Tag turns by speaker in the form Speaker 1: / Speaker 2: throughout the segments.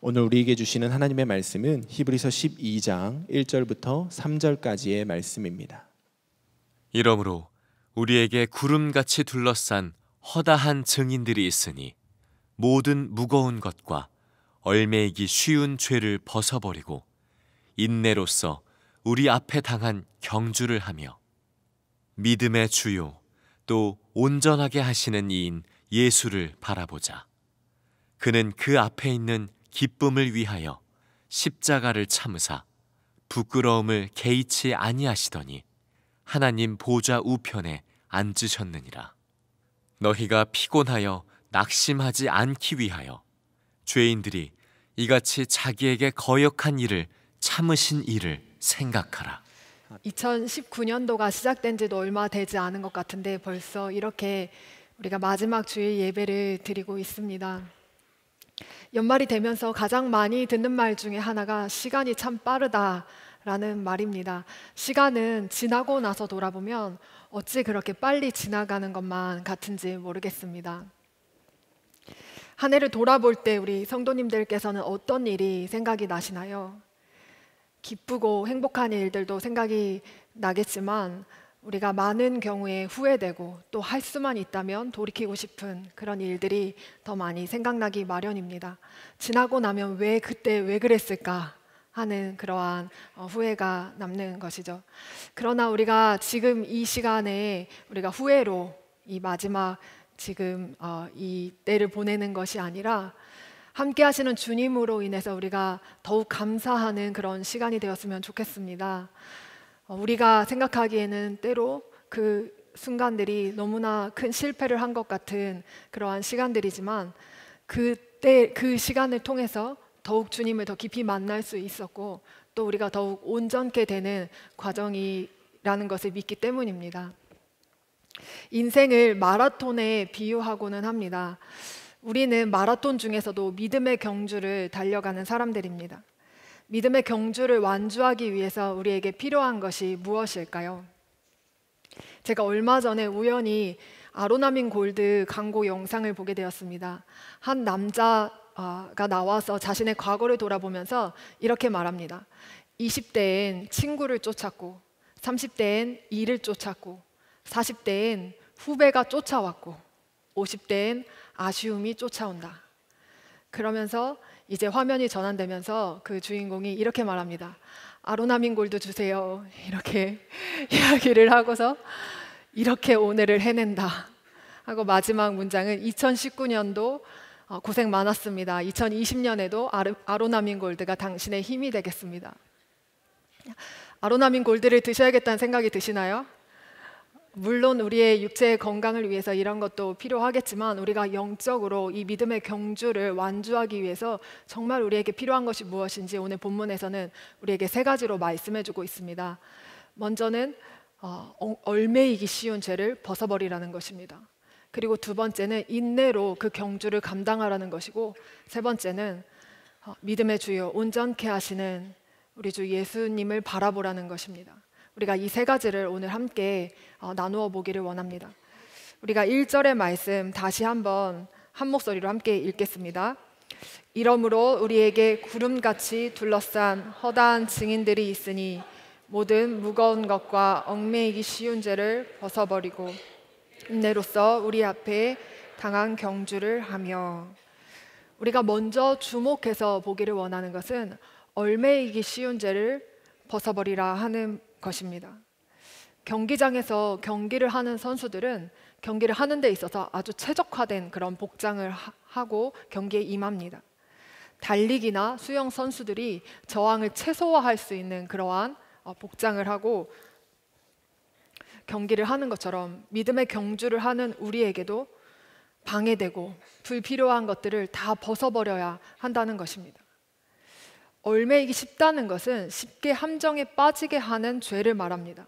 Speaker 1: 오늘 우리에게 주시는 하나님의 말씀은 히브리서 12장 1절부터 3절까지의 말씀입니다.
Speaker 2: 이러므로 우리에게 구름같이 둘러싼 허다한 증인들이 있으니 모든 무거운 것과 얽매이기 쉬운 죄를 벗어버리고 인내로써 우리 앞에 당한 경주를 하며 믿음의 주요 또 온전하게 하시는 이인 예수를 바라보자. 그는 그 앞에 있는 기쁨을 위하여 십자가를 참으사 부끄러움을 개의치 아니하시더니 하나님 보좌 우편에 앉으셨느니라. 너희가 피곤하여 낙심하지 않기 위하여 죄인들이 이같이 자기에게 거역한 일을 참으신 일을 생각하라.
Speaker 3: 2019년도가 시작된 지도 얼마 되지 않은 것 같은데 벌써 이렇게 우리가 마지막 주일 예배를 드리고 있습니다. 연말이 되면서 가장 많이 듣는 말 중에 하나가 시간이 참 빠르다라는 말입니다. 시간은 지나고 나서 돌아보면 어찌 그렇게 빨리 지나가는 것만 같은지 모르겠습니다. 한 해를 돌아볼 때 우리 성도님들께서는 어떤 일이 생각이 나시나요? 기쁘고 행복한 일들도 생각이 나겠지만 우리가 많은 경우에 후회되고 또 할 수만 있다면 돌이키고 싶은 그런 일들이 더 많이 생각나기 마련입니다. 지나고 나면 왜 그때 왜 그랬을까 하는 그러한 후회가 남는 것이죠. 그러나 우리가 지금 이 시간에 우리가 후회로 이 마지막 지금 이 때를 보내는 것이 아니라 함께 하시는 주님으로 인해서 우리가 더욱 감사하는 그런 시간이 되었으면 좋겠습니다. 우리가 생각하기에는 때로 그 순간들이 너무나 큰 실패를 한 것 같은 그러한 시간들이지만 그때 그 시간을 통해서 더욱 주님을 더 깊이 만날 수 있었고 또 우리가 더욱 온전케 되는 과정이라는 것을 믿기 때문입니다. 인생을 마라톤에 비유하고는 합니다. 우리는 마라톤 중에서도 믿음의 경주를 달려가는 사람들입니다. 믿음의 경주를 완주하기 위해서 우리에게 필요한 것이 무엇일까요? 제가 얼마 전에 우연히 아로나민 골드 광고 영상을 보게 되었습니다. 한 남자가 나와서 자신의 과거를 돌아보면서 이렇게 말합니다. 20대엔 친구를 쫓았고 30대엔 일을 쫓았고 40대엔 후배가 쫓아왔고 50대엔 아쉬움이 쫓아온다. 그러면서 이제 화면이 전환되면서 그 주인공이 이렇게 말합니다. 아로나민 골드 주세요. 이렇게 이야기를 하고서 이렇게 오늘을 해낸다 하고 마지막 문장은 2019년도 고생 많았습니다. 2020년에도 아로나민 골드가 당신의 힘이 되겠습니다. 아로나민 골드를 드셔야겠다는 생각이 드시나요? 물론 우리의 육체의 건강을 위해서 이런 것도 필요하겠지만 우리가 영적으로 이 믿음의 경주를 완주하기 위해서 정말 우리에게 필요한 것이 무엇인지 오늘 본문에서는 우리에게 세 가지로 말씀해주고 있습니다. 먼저는 얽매이기 쉬운 죄를 벗어버리라는 것입니다. 그리고 두 번째는 인내로 그 경주를 감당하라는 것이고 세 번째는 믿음의 주요 온전케 하시는 우리 주 예수님을 바라보라는 것입니다. 우리가 이 세 가지를 오늘 함께 나누어 보기를 원합니다. 우리가 1절의 말씀 다시 한번 한 목소리로 함께 읽겠습니다. 이러므로 우리에게 구름같이 둘러싼 허다한 증인들이 있으니 모든 무거운 것과 얽매이기 쉬운 죄를 벗어버리고 인내로써 우리 앞에 당한 경주를 하며. 우리가 먼저 주목해서 보기를 원하는 것은 얽매이기 쉬운 죄를 벗어버리라 하는 것입니다. 경기장에서 경기를 하는 선수들은 경기를 하는 데 있어서 아주 최적화된 그런 복장을 하고 경기에 임합니다. 달리기나 수영 선수들이 저항을 최소화할 수 있는 그러한 복장을 하고 경기를 하는 것처럼 믿음의 경주를 하는 우리에게도 방해되고 불필요한 것들을 다 벗어버려야 한다는 것입니다. 얽매이기 쉽다는 것은 쉽게 함정에 빠지게 하는 죄를 말합니다.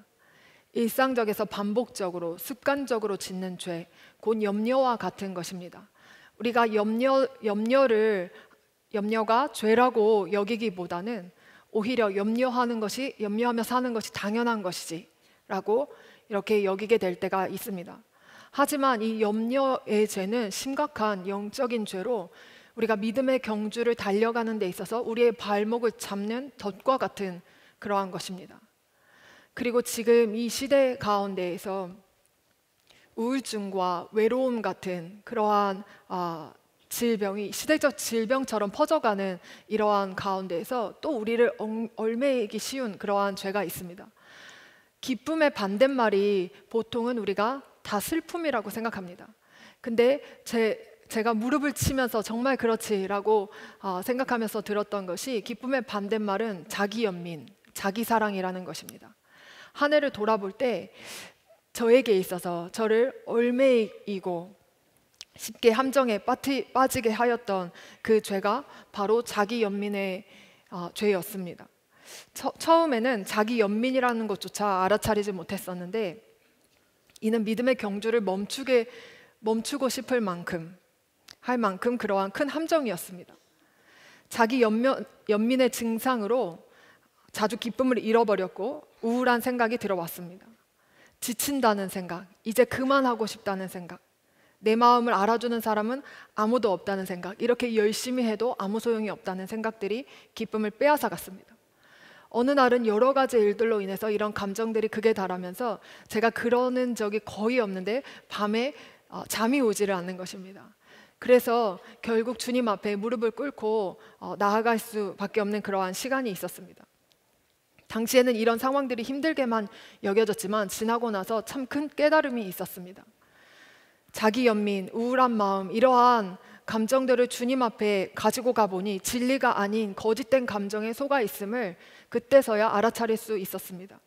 Speaker 3: 일상적에서 반복적으로 습관적으로 짓는 죄, 곧 염려와 같은 것입니다. 우리가 염려가 죄라고 여기기보다는 오히려 염려하며 사는 것이 당연한 것이지라고 이렇게 여기게 될 때가 있습니다. 하지만 이 염려의 죄는 심각한 영적인 죄로 우리가 믿음의 경주를 달려가는 데 있어서 우리의 발목을 잡는 덫과 같은 그러한 것입니다. 그리고 지금 이 시대 가운데에서 우울증과 외로움 같은 그러한 질병이 시대적 질병처럼 퍼져가는 이러한 가운데에서 또 우리를 얽매이기 쉬운 그러한 죄가 있습니다. 기쁨의 반대말이 보통은 우리가 다 슬픔이라고 생각합니다. 근데 제가 무릎을 치면서 정말 그렇지라고 생각하면서 들었던 것이 기쁨의 반대말은 자기연민, 자기사랑이라는 것입니다. 한 해를 돌아볼 때 저에게 있어서 저를 얽매이고 쉽게 함정에 빠지게 하였던 그 죄가 바로 자기연민의 죄였습니다. 처음에는 자기연민이라는 것조차 알아차리지 못했었는데 이는 믿음의 경주를 멈추고 싶을 만큼 할 만큼 그러한 큰 함정이었습니다. 자기연민의 증상으로 자주 기쁨을 잃어버렸고 우울한 생각이 들어왔습니다. 지친다는 생각, 이제 그만하고 싶다는 생각, 내 마음을 알아주는 사람은 아무도 없다는 생각, 이렇게 열심히 해도 아무 소용이 없다는 생각들이 기쁨을 빼앗아갔습니다. 어느 날은 여러 가지 일들로 인해서 이런 감정들이 극에 달하면서 제가 그러는 적이 거의 없는데 밤에 잠이 오지를 않는 것입니다. 그래서 결국 주님 앞에 무릎을 꿇고 나아갈 수밖에 없는 그러한 시간이 있었습니다. 당시에는 이런 상황들이 힘들게만 여겨졌지만 지나고 나서 참 큰 깨달음이 있었습니다. 자기연민, 우울한 마음, 이러한 감정들을 주님 앞에 가지고 가보니 진리가 아닌 거짓된 감정에 속아 있음을 그때서야 알아차릴 수 있었습니다.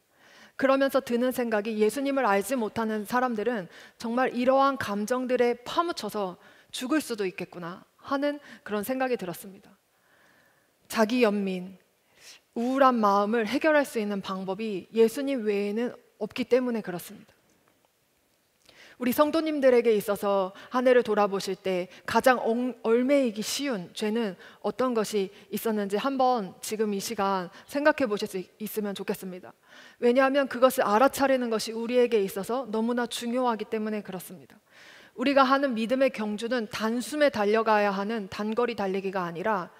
Speaker 3: 그러면서 드는 생각이 예수님을 알지 못하는 사람들은 정말 이러한 감정들에 파묻혀서 죽을 수도 있겠구나 하는 그런 생각이 들었습니다. 자기연민, 우울한 마음을 해결할 수 있는 방법이 예수님 외에는 없기 때문에 그렇습니다. 우리 성도님들에게 있어서 한 해를 돌아보실 때 가장 얽매이기 쉬운 죄는 어떤 것이 있었는지 한번 지금 이 시간 생각해 보실 수 있으면 좋겠습니다. 왜냐하면 그것을 알아차리는 것이 우리에게 있어서 너무나 중요하기 때문에 그렇습니다. 우리가 하는 믿음의 경주는 단숨에 달려가야 하는 단거리 달리기가 아니라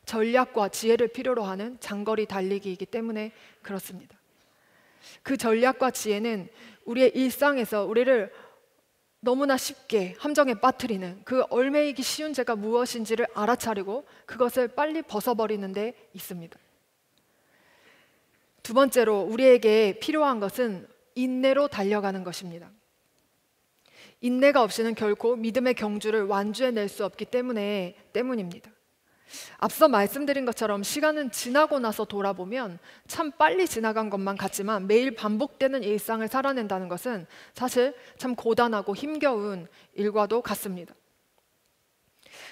Speaker 3: 전략과 지혜를 필요로 하는 장거리 달리기이기 때문에 그렇습니다. 그 전략과 지혜는 우리의 일상에서 우리를 너무나 쉽게 함정에 빠뜨리는 그 얽매이기 쉬운 죄가 무엇인지를 알아차리고 그것을 빨리 벗어버리는 데 있습니다. 두 번째로 우리에게 필요한 것은 인내로 달려가는 것입니다. 인내가 없이는 결코 믿음의 경주를 완주해낼 수 없기 때문입니다. 앞서 말씀드린 것처럼 시간은 지나고 나서 돌아보면 참 빨리 지나간 것만 같지만 매일 반복되는 일상을 살아낸다는 것은 사실 참 고단하고 힘겨운 일과도 같습니다.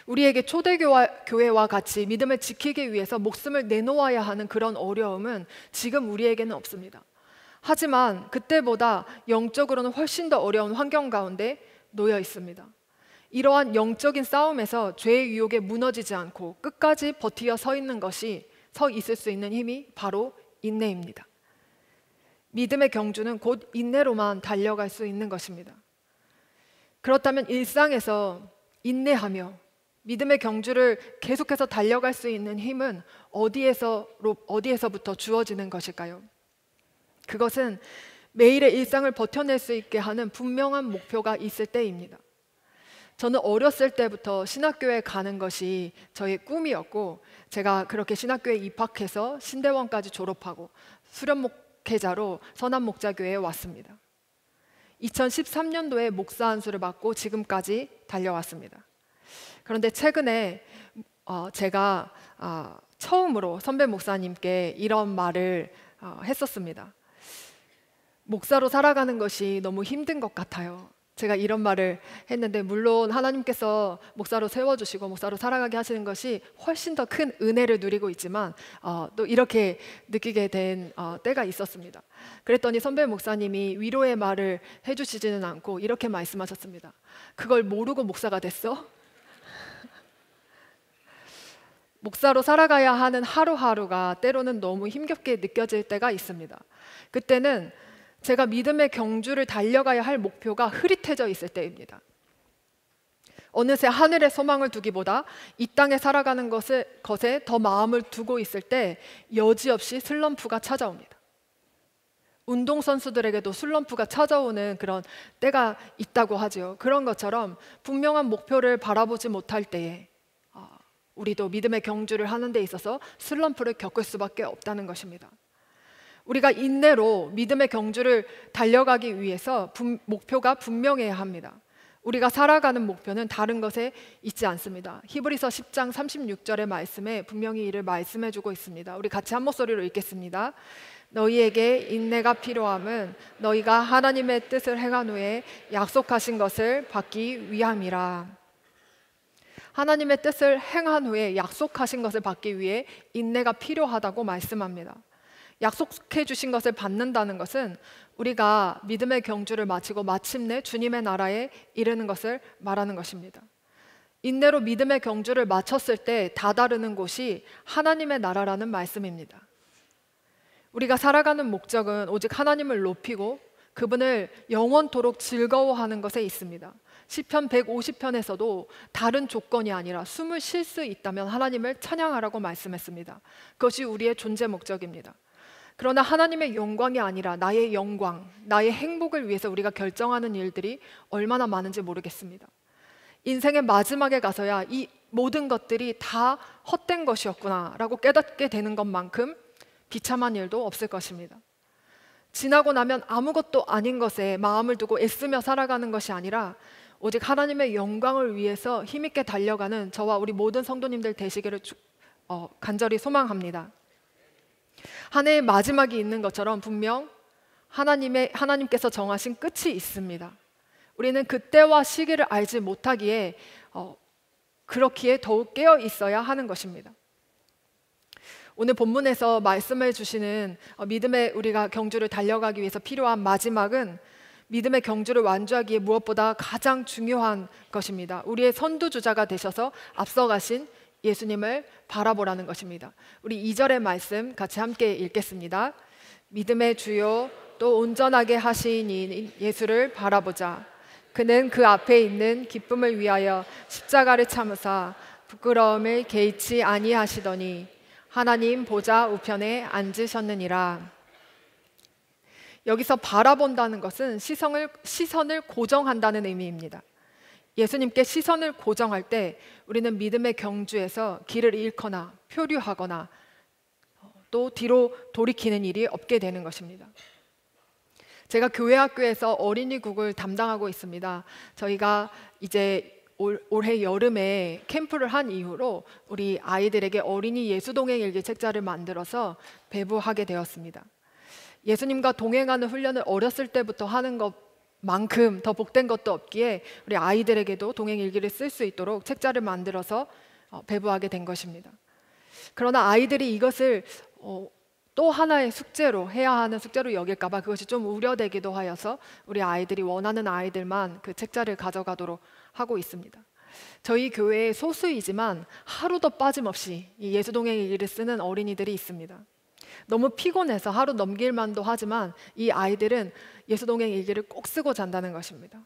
Speaker 3: 우리에게 초대교회와 같이 믿음을 지키기 위해서 목숨을 내놓아야 하는 그런 어려움은 지금 우리에게는 없습니다. 하지만 그때보다 영적으로는 훨씬 더 어려운 환경 가운데 놓여 있습니다. 이러한 영적인 싸움에서 죄의 유혹에 무너지지 않고 끝까지 버티어 서 있을 수 있는 힘이 바로 인내입니다. 믿음의 경주는 곧 인내로만 달려갈 수 있는 것입니다. 그렇다면 일상에서 인내하며 믿음의 경주를 계속해서 달려갈 수 있는 힘은 어디에서부터 주어지는 것일까요? 그것은 매일의 일상을 버텨낼 수 있게 하는 분명한 목표가 있을 때입니다. 저는 어렸을 때부터 신학교에 가는 것이 저의 꿈이었고 제가 그렇게 신학교에 입학해서 신대원까지 졸업하고 수련목회자로 선한목자교회에 왔습니다. 2013년도에 목사 안수를 받고 지금까지 달려왔습니다. 그런데 최근에 제가 처음으로 선배 목사님께 이런 말을 했었습니다. 목사로 살아가는 것이 너무 힘든 것 같아요. 제가 이런 말을 했는데 물론 하나님께서 목사로 세워주시고 목사로 살아가게 하시는 것이 훨씬 더 큰 은혜를 누리고 있지만 또 이렇게 느끼게 된 때가 있었습니다. 그랬더니 선배 목사님이 위로의 말을 해주시지는 않고 이렇게 말씀하셨습니다. 그걸 모르고 목사가 됐어? 목사로 살아가야 하는 하루하루가 때로는 너무 힘겹게 느껴질 때가 있습니다. 그때는 제가 믿음의 경주를 달려가야 할 목표가 흐릿해져 있을 때입니다. 어느새 하늘의 소망을 두기보다 이 땅에 살아가는 것에 더 마음을 두고 있을 때 여지없이 슬럼프가 찾아옵니다. 운동선수들에게도 슬럼프가 찾아오는 그런 때가 있다고 하죠. 그런 것처럼 분명한 목표를 바라보지 못할 때에 우리도 믿음의 경주를 하는 데 있어서 슬럼프를 겪을 수밖에 없다는 것입니다. 우리가 인내로 믿음의 경주를 달려가기 위해서 목표가 분명해야 합니다. 우리가 살아가는 목표는 다른 것에 있지 않습니다. 히브리서 10장 36절의 말씀에 분명히 이를 말씀해 주고 있습니다. 우리 같이 한 목소리로 읽겠습니다. 너희에게 인내가 필요함은 너희가 하나님의 뜻을 행한 후에 약속하신 것을 받기 위함이라. 하나님의 뜻을 행한 후에 약속하신 것을 받기 위해 인내가 필요하다고 말씀합니다. 약속해 주신 것을 받는다는 것은 우리가 믿음의 경주를 마치고 마침내 주님의 나라에 이르는 것을 말하는 것입니다. 인내로 믿음의 경주를 마쳤을 때 다다르는 곳이 하나님의 나라라는 말씀입니다. 우리가 살아가는 목적은 오직 하나님을 높이고 그분을 영원토록 즐거워하는 것에 있습니다. 시편 150편에서도 다른 조건이 아니라 숨을 쉴 수 있다면 하나님을 찬양하라고 말씀했습니다. 그것이 우리의 존재 목적입니다. 그러나 하나님의 영광이 아니라 나의 영광, 나의 행복을 위해서 우리가 결정하는 일들이 얼마나 많은지 모르겠습니다. 인생의 마지막에 가서야 이 모든 것들이 다 헛된 것이었구나 라고 깨닫게 되는 것만큼 비참한 일도 없을 것입니다. 지나고 나면 아무것도 아닌 것에 마음을 두고 애쓰며 살아가는 것이 아니라 오직 하나님의 영광을 위해서 힘있게 달려가는 저와 우리 모든 성도님들 되시기를 간절히 소망합니다. 한 해의 마지막이 있는 것처럼 분명 하나님께서 정하신 끝이 있습니다. 우리는 그때와 시기를 알지 못하기에 그렇기에 더욱 깨어 있어야 하는 것입니다. 오늘 본문에서 말씀해 주시는 믿음의 우리가 경주를 달려가기 위해서 필요한 마지막은 믿음의 경주를 완주하기에 무엇보다 가장 중요한 것입니다. 우리의 선두주자가 되셔서 앞서가신 예수님을 바라보라는 것입니다. 우리 2절의 말씀 같이 함께 읽겠습니다. 믿음의 주요 또 온전하게 하신 이 예수를 바라보자. 그는 그 앞에 있는 기쁨을 위하여 십자가를 참으사 부끄러움을 개의치 아니하시더니 하나님 보좌 우편에 앉으셨느니라. 여기서 바라본다는 것은 시선을 고정한다는 의미입니다. 예수님께 시선을 고정할 때 우리는 믿음의 경주에서 길을 잃거나 표류하거나 또 뒤로 돌이키는 일이 없게 되는 것입니다. 제가 교회 학교에서 어린이국을 담당하고 있습니다. 저희가 이제 올해 여름에 캠프를 한 이후로 우리 아이들에게 어린이 예수동행 일기 책자를 만들어서 배부하게 되었습니다. 예수님과 동행하는 훈련을 어렸을 때부터 하는 것만큼 더 복된 것도 없기에 우리 아이들에게도 동행 일기를 쓸 수 있도록 책자를 만들어서 배부하게 된 것입니다. 그러나 아이들이 이것을 또 하나의 숙제로 해야 하는 숙제로 여길까 봐 그것이 좀 우려되기도 하여서 우리 아이들이 원하는 아이들만 그 책자를 가져가도록 하고 있습니다. 저희 교회에 소수이지만 하루도 빠짐없이 이 예수동행 일기를 쓰는 어린이들이 있습니다. 너무 피곤해서 하루 넘길 만도 하지만 이 아이들은 예수동행 일기를 꼭 쓰고 잔다는 것입니다.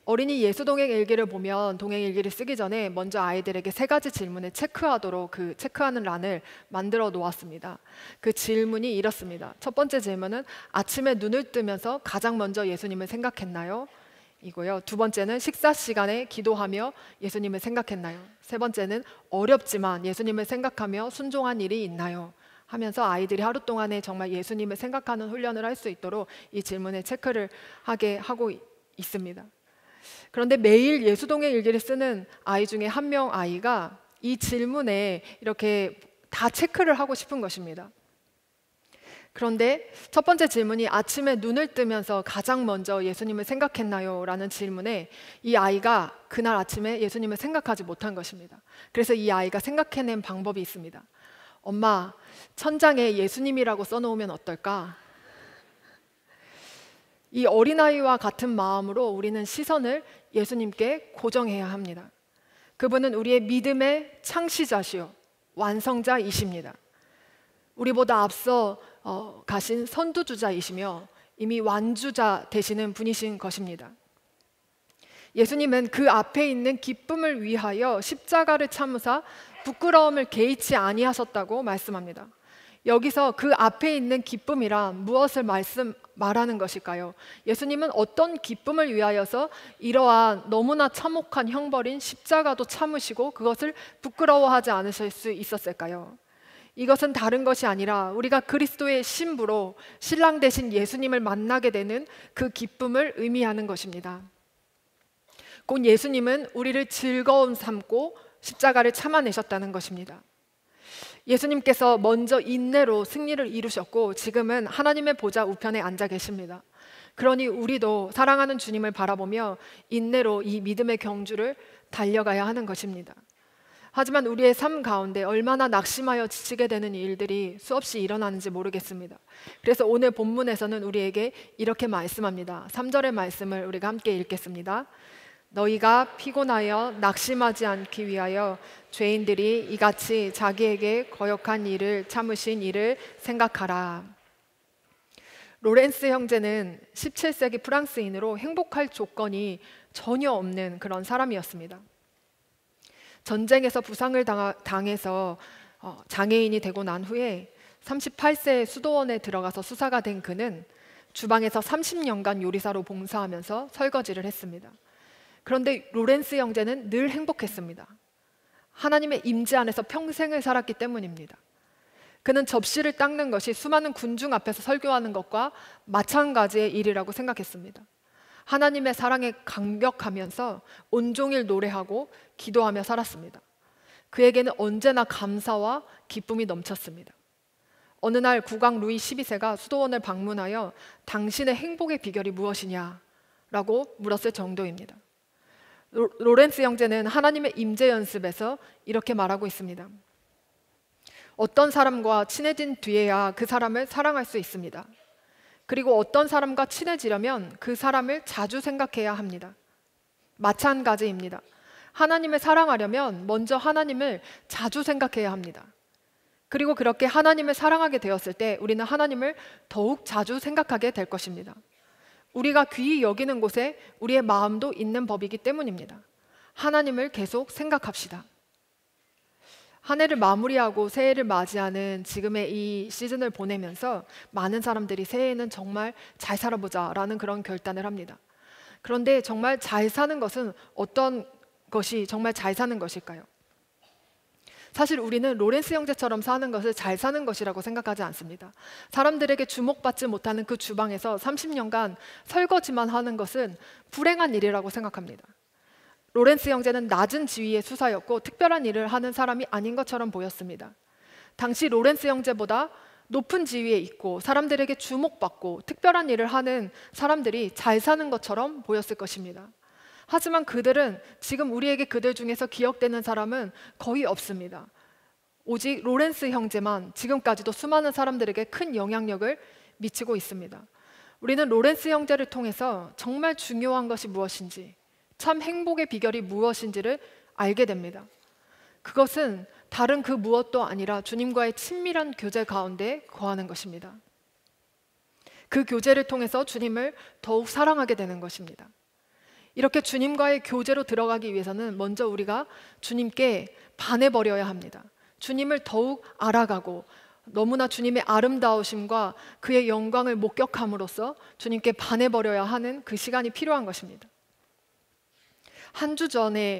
Speaker 3: 어린이 예수동행 일기를 보면 동행 일기를 쓰기 전에 먼저 아이들에게 3가지 질문을 체크하도록 그 체크하는 란을 만들어 놓았습니다. 그 질문이 이렇습니다. 첫 번째 질문은 아침에 눈을 뜨면서 가장 먼저 예수님을 생각했나요? 이고요. 두 번째는 식사 시간에 기도하며 예수님을 생각했나요? 세 번째는 어렵지만 예수님을 생각하며 순종한 일이 있나요? 하면서 아이들이 하루 동안에 정말 예수님을 생각하는 훈련을 할 수 있도록 이 질문에 체크를 하게 하고 있습니다. 그런데 매일 예수동행 일기를 쓰는 아이 중에 한 명 아이가 이 질문에 이렇게 다 체크를 하고 싶은 것입니다. 그런데 첫 번째 질문이 아침에 눈을 뜨면서 가장 먼저 예수님을 생각했나요? 라는 질문에 이 아이가 그날 아침에 예수님을 생각하지 못한 것입니다. 그래서 이 아이가 생각해낸 방법이 있습니다. 엄마, 천장에 예수님이라고 써놓으면 어떨까? 이 어린아이와 같은 마음으로 우리는 시선을 예수님께 고정해야 합니다. 그분은 우리의 믿음의 창시자시요 완성자이십니다. 우리보다 앞서 가신 선두주자이시며 이미 완주자 되시는 분이신 것입니다. 예수님은 그 앞에 있는 기쁨을 위하여 십자가를 참으사 부끄러움을 개의치 아니하셨다고 말씀합니다. 여기서 그 앞에 있는 기쁨이란 무엇을 말하는 것일까요? 예수님은 어떤 기쁨을 위하여서 이러한 너무나 참혹한 형벌인 십자가도 참으시고 그것을 부끄러워하지 않으실 수 있었을까요? 이것은 다른 것이 아니라 우리가 그리스도의 신부로 신랑 되신 예수님을 만나게 되는 그 기쁨을 의미하는 것입니다. 곧 예수님은 우리를 즐거움 삼고 십자가를 참아내셨다는 것입니다. 예수님께서 먼저 인내로 승리를 이루셨고 지금은 하나님의 보좌 우편에 앉아 계십니다. 그러니 우리도 사랑하는 주님을 바라보며 인내로 이 믿음의 경주를 달려가야 하는 것입니다. 하지만 우리의 삶 가운데 얼마나 낙심하여 지치게 되는 일들이 수없이 일어나는지 모르겠습니다. 그래서 오늘 본문에서는 우리에게 이렇게 말씀합니다. 3절의 말씀을 우리가 함께 읽겠습니다. 너희가 피곤하여 낙심하지 않기 위하여 죄인들이 이같이 자기에게 거역한 일을 참으신 일을 생각하라. 로렌스 형제는 17세기 프랑스인으로 행복할 조건이 전혀 없는 그런 사람이었습니다. 전쟁에서 부상을 당해서 장애인이 되고 난 후에 38세에 수도원에 들어가서 수사가 된 그는 주방에서 30년간 요리사로 봉사하면서 설거지를 했습니다. 그런데 로렌스 형제는 늘 행복했습니다. 하나님의 임재 안에서 평생을 살았기 때문입니다. 그는 접시를 닦는 것이 수많은 군중 앞에서 설교하는 것과 마찬가지의 일이라고 생각했습니다. 하나님의 사랑에 감격하면서 온종일 노래하고 기도하며 살았습니다. 그에게는 언제나 감사와 기쁨이 넘쳤습니다. 어느 날 국왕 루이 12세가 수도원을 방문하여 당신의 행복의 비결이 무엇이냐라고 물었을 정도입니다. 로렌스 형제는 하나님의 임재 연습에서 이렇게 말하고 있습니다. 어떤 사람과 친해진 뒤에야 그 사람을 사랑할 수 있습니다. 그리고 어떤 사람과 친해지려면 그 사람을 자주 생각해야 합니다. 마찬가지입니다. 하나님을 사랑하려면 먼저 하나님을 자주 생각해야 합니다. 그리고 그렇게 하나님을 사랑하게 되었을 때 우리는 하나님을 더욱 자주 생각하게 될 것입니다. 우리가 귀히 여기는 곳에 우리의 마음도 있는 법이기 때문입니다. 하나님을 계속 생각합시다. 한 해를 마무리하고 새해를 맞이하는 지금의 이 시즌을 보내면서 많은 사람들이 새해에는 정말 잘 살아보자라는 그런 결단을 합니다. 그런데 정말 잘 사는 것은 어떤 것이 정말 잘 사는 것일까요? 사실 우리는 로렌스 형제처럼 사는 것을 잘 사는 것이라고 생각하지 않습니다. 사람들에게 주목받지 못하는 그 주방에서 30년간 설거지만 하는 것은 불행한 일이라고 생각합니다. 로렌스 형제는 낮은 지위의 수사였고 특별한 일을 하는 사람이 아닌 것처럼 보였습니다. 당시 로렌스 형제보다 높은 지위에 있고 사람들에게 주목받고 특별한 일을 하는 사람들이 잘 사는 것처럼 보였을 것입니다. 하지만 그들은 지금 우리에게 그들 중에서 기억되는 사람은 거의 없습니다. 오직 로렌스 형제만 지금까지도 수많은 사람들에게 큰 영향력을 미치고 있습니다. 우리는 로렌스 형제를 통해서 정말 중요한 것이 무엇인지, 참 행복의 비결이 무엇인지를 알게 됩니다. 그것은 다른 그 무엇도 아니라 주님과의 친밀한 교제 가운데 거하는 것입니다. 그 교제를 통해서 주님을 더욱 사랑하게 되는 것입니다. 이렇게 주님과의 교제로 들어가기 위해서는 먼저 우리가 주님께 반해버려야 합니다. 주님을 더욱 알아가고 너무나 주님의 아름다우심과 그의 영광을 목격함으로써 주님께 반해버려야 하는 그 시간이 필요한 것입니다. 한 주 전쯤에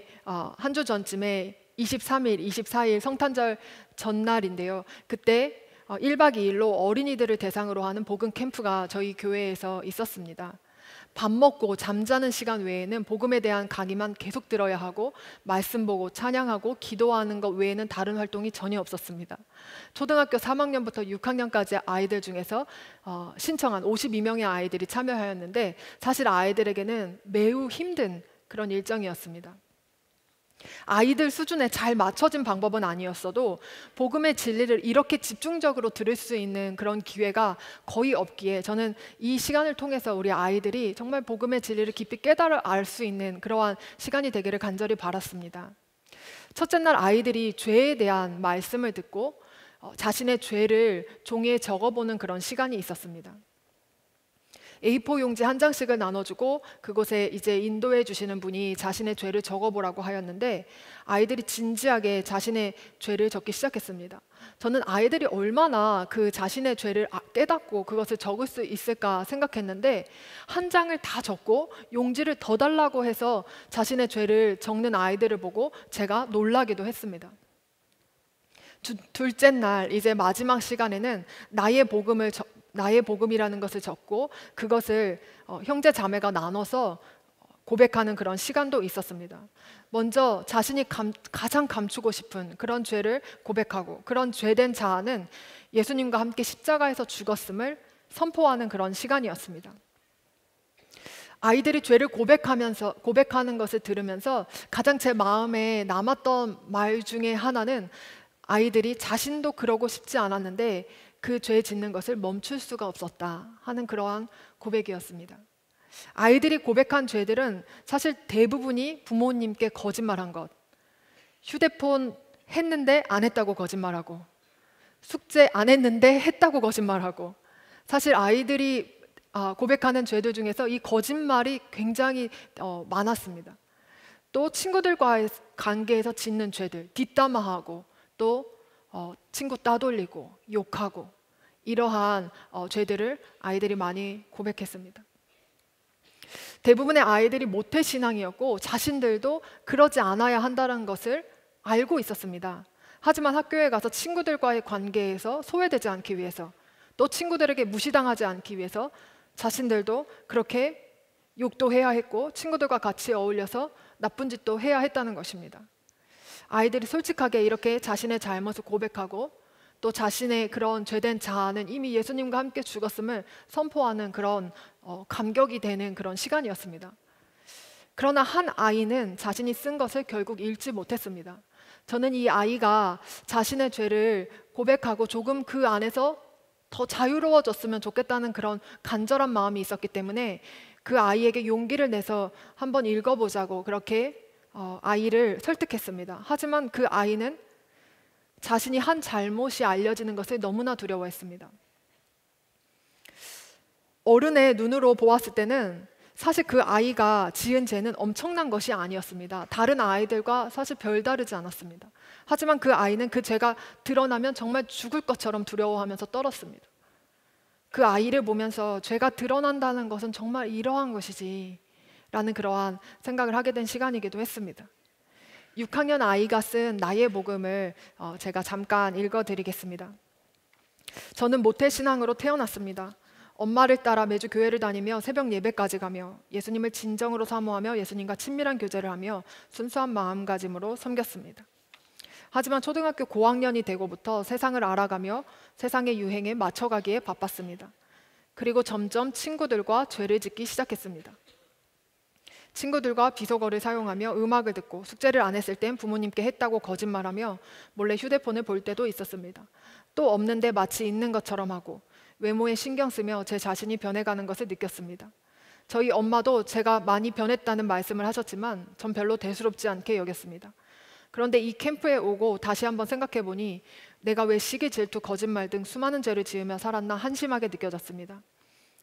Speaker 3: 23일, 24일 성탄절 전날인데요. 그때 1박 2일로 어린이들을 대상으로 하는 복음 캠프가 저희 교회에서 있었습니다. 밥 먹고 잠자는 시간 외에는 복음에 대한 강의만 계속 들어야 하고 말씀 보고 찬양하고 기도하는 것 외에는 다른 활동이 전혀 없었습니다. 초등학교 3학년부터 6학년까지 아이들 중에서 신청한 52명의 아이들이 참여하였는데 사실 아이들에게는 매우 힘든 그런 일정이었습니다. 아이들 수준에 잘 맞춰진 방법은 아니었어도 복음의 진리를 이렇게 집중적으로 들을 수 있는 그런 기회가 거의 없기에 저는 이 시간을 통해서 우리 아이들이 정말 복음의 진리를 깊이 깨달아 알 수 있는 그러한 시간이 되기를 간절히 바랐습니다. 첫째 날 아이들이 죄에 대한 말씀을 듣고 자신의 죄를 종이에 적어보는 그런 시간이 있었습니다. A4 용지 한 장씩을 나눠주고 그곳에 이제 인도해 주시는 분이 자신의 죄를 적어보라고 하였는데 아이들이 진지하게 자신의 죄를 적기 시작했습니다. 저는 아이들이 얼마나 그 자신의 죄를 깨닫고 그것을 적을 수 있을까 생각했는데 한 장을 다 적고 용지를 더 달라고 해서 자신의 죄를 적는 아이들을 보고 제가 놀라기도 했습니다. 둘째 날 이제 마지막 시간에는 나의 복음이라는 것을 적고 그것을 형제 자매가 나눠서 고백하는 그런 시간도 있었습니다. 먼저 자신이 가장 감추고 싶은 그런 죄를 고백하고 그런 죄된 자아는 예수님과 함께 십자가에서 죽었음을 선포하는 그런 시간이었습니다. 아이들이 죄를 고백하는 것을 들으면서 가장 제 마음에 남았던 말 중에 하나는 아이들이 자신도 그러고 싶지 않았는데 그 죄 짓는 것을 멈출 수가 없었다 하는 그러한 고백이었습니다. 아이들이 고백한 죄들은 사실 대부분이 부모님께 거짓말한 것, 휴대폰 했는데 안 했다고 거짓말하고, 숙제 안 했는데 했다고 거짓말하고, 사실 아이들이 고백하는 죄들 중에서 이 거짓말이 굉장히 많았습니다. 또 친구들과의 관계에서 짓는 죄들, 뒷담화하고 또 친구 따돌리고 욕하고 이러한 죄들을 아이들이 많이 고백했습니다. 대부분의 아이들이 모태신앙이었고 자신들도 그러지 않아야 한다는 것을 알고 있었습니다. 하지만 학교에 가서 친구들과의 관계에서 소외되지 않기 위해서 또 친구들에게 무시당하지 않기 위해서 자신들도 그렇게 욕도 해야 했고 친구들과 같이 어울려서 나쁜 짓도 해야 했다는 것입니다. 아이들이 솔직하게 이렇게 자신의 잘못을 고백하고 또 자신의 그런 죄된 자아는 이미 예수님과 함께 죽었음을 선포하는 그런 감격이 되는 그런 시간이었습니다. 그러나 한 아이는 자신이 쓴 것을 결국 읽지 못했습니다. 저는 이 아이가 자신의 죄를 고백하고 조금 그 안에서 더 자유로워졌으면 좋겠다는 그런 간절한 마음이 있었기 때문에 그 아이에게 용기를 내서 한번 읽어보자고 그렇게 아이를 설득했습니다. 하지만 그 아이는 자신이 한 잘못이 알려지는 것을 너무나 두려워했습니다. 어른의 눈으로 보았을 때는 사실 그 아이가 지은 죄는 엄청난 것이 아니었습니다. 다른 아이들과 사실 별다르지 않았습니다. 하지만 그 아이는 그 죄가 드러나면 정말 죽을 것처럼 두려워하면서 떨었습니다. 그 아이를 보면서 죄가 드러난다는 것은 정말 이러한 것이지 라는 그러한 생각을 하게 된 시간이기도 했습니다. 6학년 아이가 쓴 나의 복음을 제가 잠깐 읽어드리겠습니다. 저는 모태신앙으로 태어났습니다. 엄마를 따라 매주 교회를 다니며 새벽 예배까지 가며 예수님을 진정으로 사모하며 예수님과 친밀한 교제를 하며 순수한 마음가짐으로 섬겼습니다. 하지만 초등학교 고학년이 되고부터 세상을 알아가며 세상의 유행에 맞춰가기에 바빴습니다. 그리고 점점 친구들과 죄를 짓기 시작했습니다. 친구들과 비속어를 사용하며 음악을 듣고 숙제를 안 했을 땐 부모님께 했다고 거짓말하며 몰래 휴대폰을 볼 때도 있었습니다. 또 없는데 마치 있는 것처럼 하고 외모에 신경 쓰며 제 자신이 변해가는 것을 느꼈습니다. 저희 엄마도 제가 많이 변했다는 말씀을 하셨지만 전 별로 대수롭지 않게 여겼습니다. 그런데 이 캠프에 오고 다시 한번 생각해 보니 내가 왜 시기, 질투, 거짓말 등 수많은 죄를 지으며 살았나 한심하게 느껴졌습니다.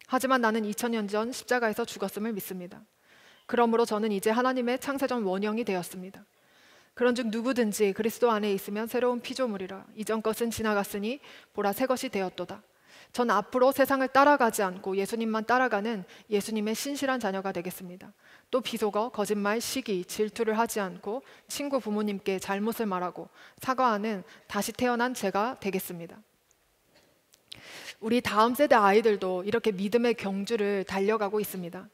Speaker 3: 하지만 나는 2000년 전 십자가에서 죽었음을 믿습니다. 그러므로 저는 이제 하나님의 창세전 원형이 되었습니다. 그런즉 누구든지 그리스도 안에 있으면 새로운 피조물이라. 이전 것은 지나갔으니 보라 새 것이 되었도다. 전 앞으로 세상을 따라가지 않고 예수님만 따라가는 예수님의 신실한 자녀가 되겠습니다. 또 비속어, 거짓말, 시기, 질투를 하지 않고 친구, 부모님께 잘못을 말하고 사과하는 다시 태어난 제가 되겠습니다. 우리 다음 세대 아이들도 이렇게 믿음의 경주를 달려가고 있습니다.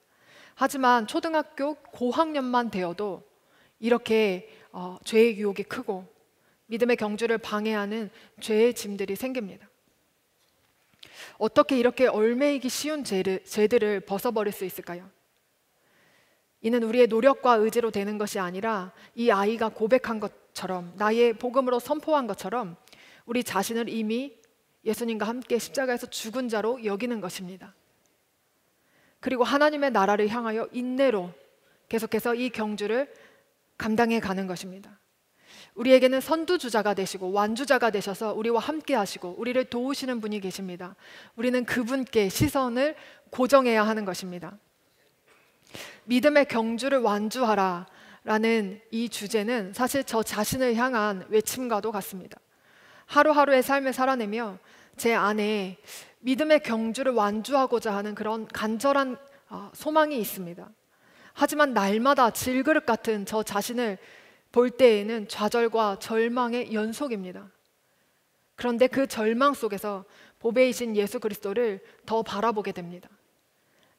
Speaker 3: 하지만 초등학교 고학년만 되어도 이렇게 죄의 유혹이 크고 믿음의 경주를 방해하는 죄의 짐들이 생깁니다. 어떻게 이렇게 얽매이기 쉬운 죄들을 벗어버릴 수 있을까요? 이는 우리의 노력과 의지로 되는 것이 아니라 이 아이가 고백한 것처럼 나의 복음으로 선포한 것처럼 우리 자신을 이미 예수님과 함께 십자가에서 죽은 자로 여기는 것입니다. 그리고 하나님의 나라를 향하여 인내로 계속해서 이 경주를 감당해 가는 것입니다. 우리에게는 선두주자가 되시고 완주자가 되셔서 우리와 함께 하시고 우리를 도우시는 분이 계십니다. 우리는 그분께 시선을 고정해야 하는 것입니다. 믿음의 경주를 완주하라 라는 이 주제는 사실 저 자신을 향한 외침과도 같습니다. 하루하루의 삶을 살아내며 제 안에 믿음의 경주를 완주하고자 하는 그런 간절한 소망이 있습니다. 하지만 날마다 질그릇 같은 저 자신을 볼 때에는 좌절과 절망의 연속입니다. 그런데 그 절망 속에서 보배이신 예수 그리스도를 더 바라보게 됩니다.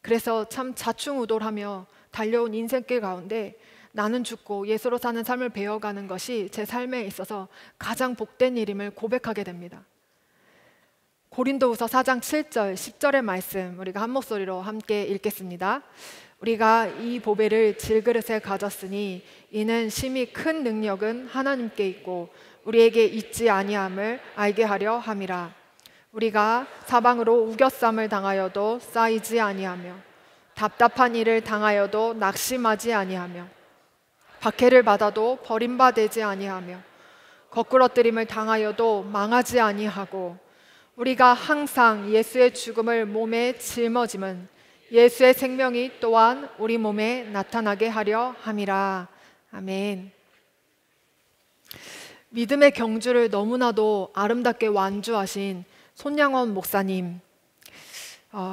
Speaker 3: 그래서 참 자충우돌하며 달려온 인생길 가운데 나는 죽고 예수로 사는 삶을 배워가는 것이 제 삶에 있어서 가장 복된 일임을 고백하게 됩니다. 고린도후서 4장 7절 10절의 말씀 우리가 한 목소리로 함께 읽겠습니다. 우리가 이 보배를 질그릇에 가졌으니 이는 심히 큰 능력은 하나님께 있고 우리에게 있지 아니함을 알게 하려 함이라. 우리가 사방으로 우겨쌈을 당하여도 쌓이지 아니하며 답답한 일을 당하여도 낙심하지 아니하며 박해를 받아도 버림받지 아니하며 거꾸러뜨림을 당하여도 망하지 아니하고 우리가 항상 예수의 죽음을 몸에 짊어짐은 예수의 생명이 또한 우리 몸에 나타나게 하려 함이라. 아멘. 믿음의 경주를 너무나도 아름답게 완주하신 손양원 목사님,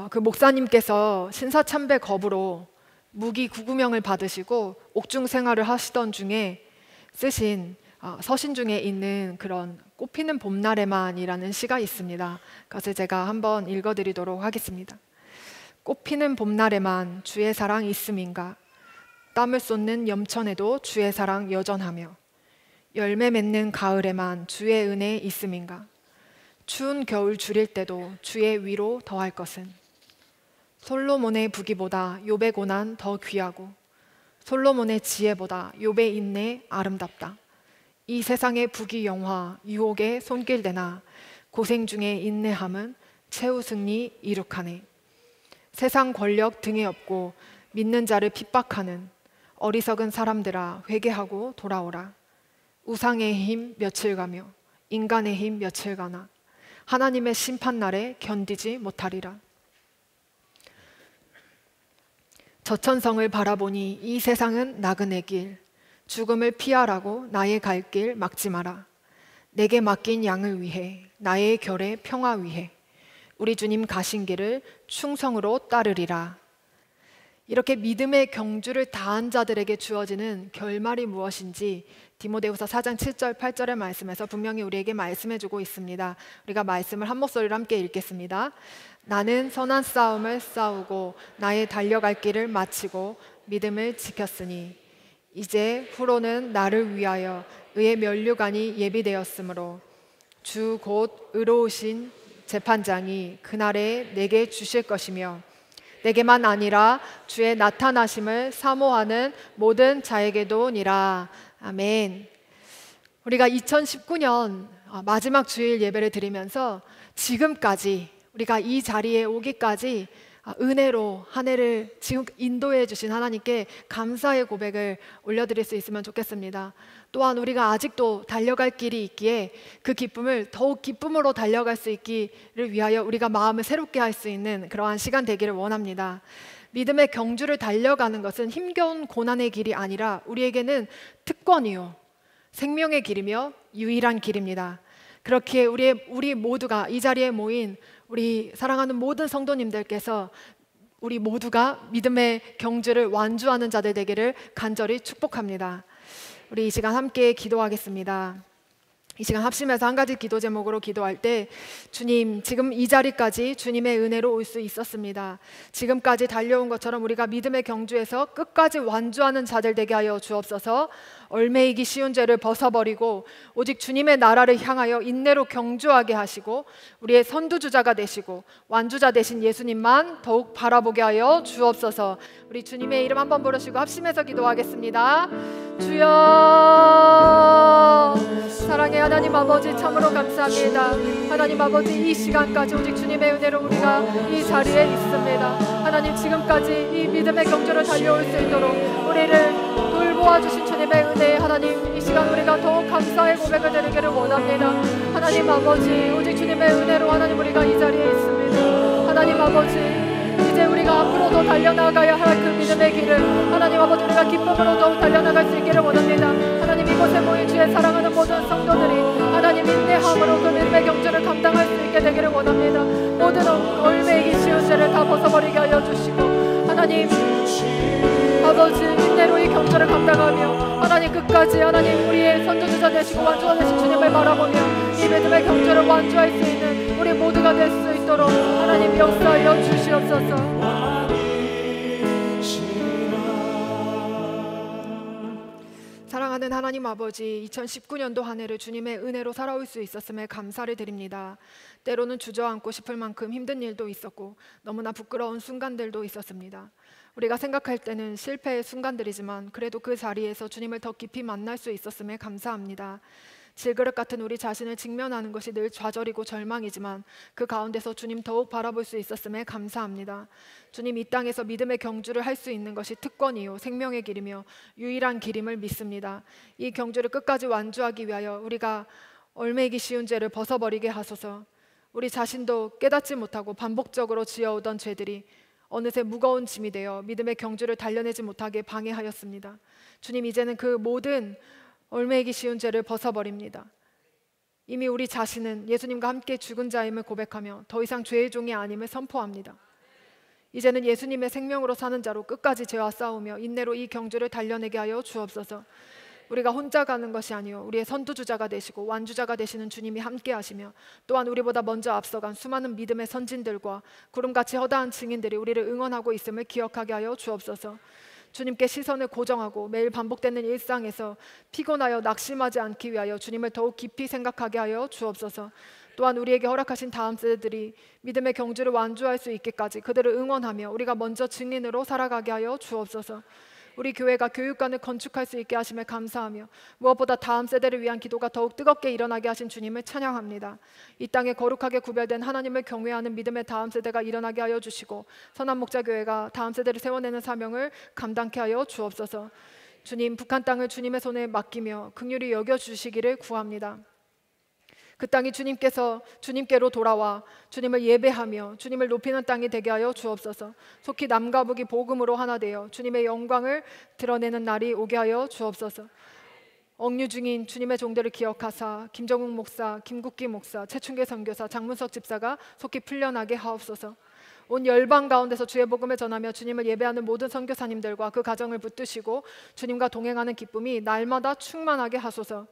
Speaker 3: 그 목사님께서 신사참배 겁으로 무기 구구명을 받으시고 옥중 생활을 하시던 중에 쓰신 서신 중에 있는 그런 꽃피는 봄날에만이라는 시가 있습니다. 그것을 제가 한번 읽어드리도록 하겠습니다. 꽃피는 봄날에만 주의 사랑 있음인가? 땀을 쏟는 염천에도 주의 사랑 여전하며 열매 맺는 가을에만 주의 은혜 있음인가? 추운 겨울 줄일 때도 주의 위로 더할 것은 솔로몬의 부귀보다 욥의 고난 더 귀하고 솔로몬의 지혜보다 욥의 인내 아름답다. 이 세상의 부귀 영화 유혹에 손길대나 고생 중에 인내함은 최후 승리 이룩하네. 세상 권력 등에 업고 믿는 자를 핍박하는 어리석은 사람들아 회개하고 돌아오라. 우상의 힘 며칠 가며 인간의 힘 며칠 가나 하나님의 심판날에 견디지 못하리라. 저천성을 바라보니 이 세상은 나그네 길 죽음을 피하라고 나의 갈 길 막지 마라. 내게 맡긴 양을 위해 나의 결의 평화 위해 우리 주님 가신 길을 충성으로 따르리라. 이렇게 믿음의 경주를 다한 자들에게 주어지는 결말이 무엇인지 디모데후서 4장 7절 8절의 말씀에서 분명히 우리에게 말씀해주고 있습니다. 우리가 말씀을 한 목소리로 함께 읽겠습니다. 나는 선한 싸움을 싸우고 나의 달려갈 길을 마치고 믿음을 지켰으니 이제 후로는 나를 위하여 의의 면류관이 예비되었으므로 주 곧 의로우신 재판장이 그날에 내게 주실 것이며 내게만 아니라 주의 나타나심을 사모하는 모든 자에게도니라. 아멘. 우리가 2019년 마지막 주일 예배를 드리면서 지금까지 우리가 이 자리에 오기까지 은혜로 한 해를 지금 인도해 주신 하나님께 감사의 고백을 올려드릴 수 있으면 좋겠습니다. 또한 우리가 아직도 달려갈 길이 있기에 그 기쁨을 더욱 기쁨으로 달려갈 수 있기를 위하여 우리가 마음을 새롭게 할 수 있는 그러한 시간 되기를 원합니다. 믿음의 경주를 달려가는 것은 힘겨운 고난의 길이 아니라 우리에게는 특권이요 생명의 길이며 유일한 길입니다. 그렇기에 우리 모두가 이 자리에 모인 우리 사랑하는 모든 성도님들께서 우리 모두가 믿음의 경주를 완주하는 자들 되기를 간절히 축복합니다. 우리 이 시간 함께 기도하겠습니다. 이 시간 합심해서 한 가지 기도 제목으로 기도할 때 주님, 지금 이 자리까지 주님의 은혜로 올 수 있었습니다. 지금까지 달려온 것처럼 우리가 믿음의 경주에서 끝까지 완주하는 자들 되게 하여 주옵소서. 얽매이기 쉬운 죄를 벗어버리고 오직 주님의 나라를 향하여 인내로 경주하게 하시고 우리의 선두주자가 되시고 완주자 되신 예수님만 더욱 바라보게 하여 주옵소서. 우리 주님의 이름 한번 부르시고 합심해서 기도하겠습니다. 주여, 사랑의 하나님 아버지, 참으로 감사합니다. 하나님 아버지, 이 시간까지 오직 주님의 은혜로 우리가 이 자리에 있습니다. 하나님, 지금까지 이 믿음의 경주를 달려올 수 있도록 우리를 도와주신 주님의 은혜에 하나님 이 시간 우리가 더욱 감사의 고백을 드리기를 원합니다. 하나님 아버지 오직 주님의 은혜로 하나님 우리가 이 자리에 있습니다. 하나님 아버지 이제 우리가 앞으로 더 달려나가야 할 그 믿음의 길을 하나님 아버지 우리가 기쁨으로 더욱 달려나갈 수 있기를 원합니다. 하나님 이곳에 모인 주의 사랑하는 모든 성도들이 하나님 인내함으로 그 믿음의 경주를 감당할 수 있게 되기를 원합니다. 모든 얽매이기 쉬운 죄를 다 벗어버리게 하여 주시고 하나님 아버지 인내로 이 경주를 감당하며 하나님 끝까지 하나님 우리의 선두주자 되시고 완주자 되신 주님을 바라보며 이 믿음의 경주를 완주할 수 있는 우리 모두가 될 수 있도록 하나님 역사하여 주시옵소서. 사랑하는 하나님 아버지 2019년도 한 해를 주님의 은혜로 살아올 수 있었음에 감사를 드립니다. 때로는 주저앉고 싶을 만큼 힘든 일도 있었고 너무나 부끄러운 순간들도 있었습니다. 우리가 생각할 때는 실패의 순간들이지만 그래도 그 자리에서 주님을 더 깊이 만날 수 있었음에 감사합니다. 질그릇 같은 우리 자신을 직면하는 것이 늘 좌절이고 절망이지만 그 가운데서 주님 더욱 바라볼 수 있었음에 감사합니다. 주님 이 땅에서 믿음의 경주를 할 수 있는 것이 특권이요 생명의 길이며 유일한 길임을 믿습니다. 이 경주를 끝까지 완주하기 위하여 우리가 얽매이기 쉬운 죄를 벗어버리게 하소서. 우리 자신도 깨닫지 못하고 반복적으로 지어오던 죄들이 어느새 무거운 짐이 되어 믿음의 경주를 달려내지 못하게 방해하였습니다. 주님 이제는 그 모든 얽매이기 쉬운 죄를 벗어버립니다. 이미 우리 자신은 예수님과 함께 죽은 자임을 고백하며 더 이상 죄의 종이 아님을 선포합니다. 이제는 예수님의 생명으로 사는 자로 끝까지 죄와 싸우며 인내로 이 경주를 달려내게 하여 주옵소서. 우리가 혼자 가는 것이 아니요 우리의 선두주자가 되시고 완주자가 되시는 주님이 함께 하시며 또한 우리보다 먼저 앞서간 수많은 믿음의 선진들과 구름같이 허다한 증인들이 우리를 응원하고 있음을 기억하게 하여 주옵소서. 주님께 시선을 고정하고 매일 반복되는 일상에서 피곤하여 낙심하지 않기 위하여 주님을 더욱 깊이 생각하게 하여 주옵소서. 또한 우리에게 허락하신 다음 세대들이 믿음의 경주를 완주할 수 있기까지 그들을 응원하며 우리가 먼저 증인으로 살아가게 하여 주옵소서. 우리 교회가 교육관을 건축할 수 있게 하심에 감사하며 무엇보다 다음 세대를 위한 기도가 더욱 뜨겁게 일어나게 하신 주님을 찬양합니다. 이 땅에 거룩하게 구별된 하나님을 경외하는 믿음의 다음 세대가 일어나게 하여 주시고 선한 목자교회가 다음 세대를 세워내는 사명을 감당케 하여 주옵소서. 주님 북한 땅을 주님의 손에 맡기며 긍휼히 여겨주시기를 구합니다. 그 땅이 주님께로 돌아와 주님을 예배하며 주님을 높이는 땅이 되게 하여 주옵소서. 속히 남과 북이 복음으로 하나 되어 주님의 영광을 드러내는 날이 오게 하여 주옵소서. 억류 중인 주님의 종들을 기억하사 김정욱 목사, 김국기 목사, 최충계 선교사, 장문석 집사가 속히 풀려나게 하옵소서. 온 열방 가운데서 주의 복음을 전하며 주님을 예배하는 모든 선교사님들과 그 가정을 붙드시고 주님과 동행하는 기쁨이 날마다 충만하게 하소서.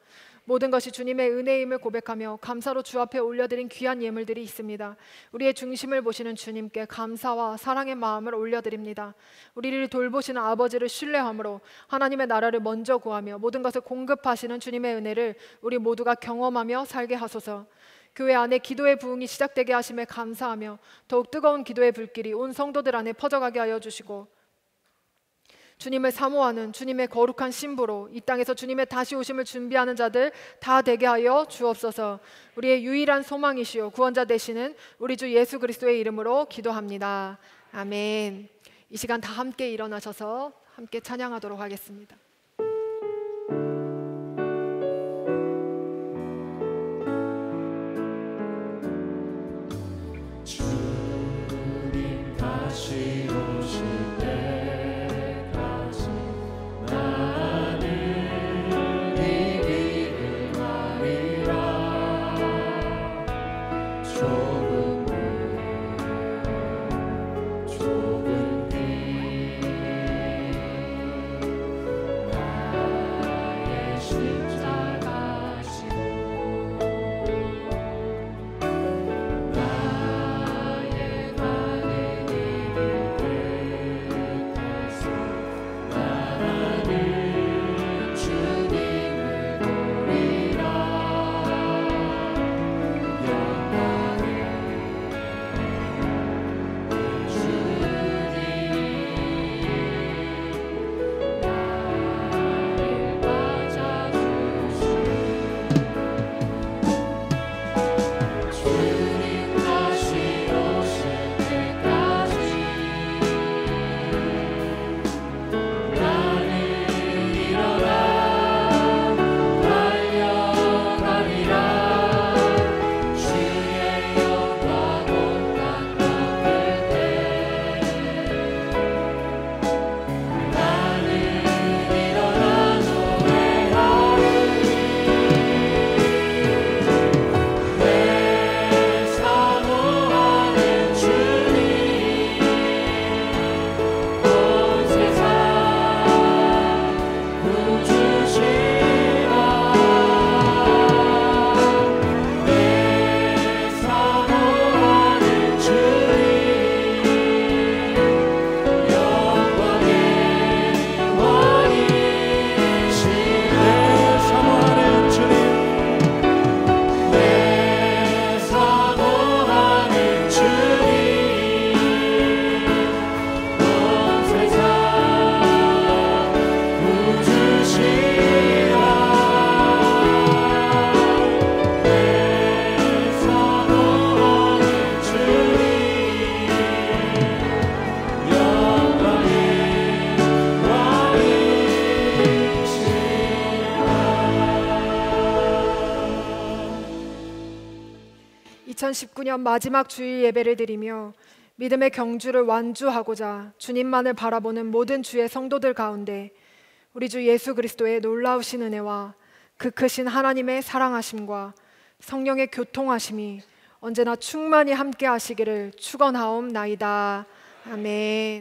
Speaker 3: 모든 것이 주님의 은혜임을 고백하며 감사로 주 앞에 올려드린 귀한 예물들이 있습니다. 우리의 중심을 보시는 주님께 감사와 사랑의 마음을 올려드립니다. 우리를 돌보시는 아버지를 신뢰함으로 하나님의 나라를 먼저 구하며 모든 것을 공급하시는 주님의 은혜를 우리 모두가 경험하며 살게 하소서. 교회 안에 기도의 부흥이 시작되게 하심에 감사하며 더욱 뜨거운 기도의 불길이 온 성도들 안에 퍼져가게 하여 주시고 주님을 사모하는 주님의 거룩한 신부로 이 땅에서 주님의 다시 오심을 준비하는 자들 다 되게 하여 주옵소서. 우리의 유일한 소망이시오 구원자 되시는 우리 주 예수 그리스도의 이름으로 기도합니다. 아멘. 이 시간 다 함께 일어나셔서 함께 찬양하도록 하겠습니다.
Speaker 4: 주님 다시 오실 때까지 나는 이 길을 가리라. 좁은 길 나의 십자가 지고 나의 가는 길을 택해서 나는 주님을 보리라. 영광의 주님 나를 맞아주시오. 주님 다시 오실 때까지 나는 일어서리라.
Speaker 3: 2019년 마지막 주일 예배를 드리며 믿음의 경주를 완주하고자 주님만을 바라보는 모든 주의 성도들 가운데 우리 주 예수 그리스도의 놀라우신 은혜와 그 크신 하나님의 사랑하심과 성령의 교통하심이 언제나 충만히 함께 하시기를 축원하옵나이다. 아멘.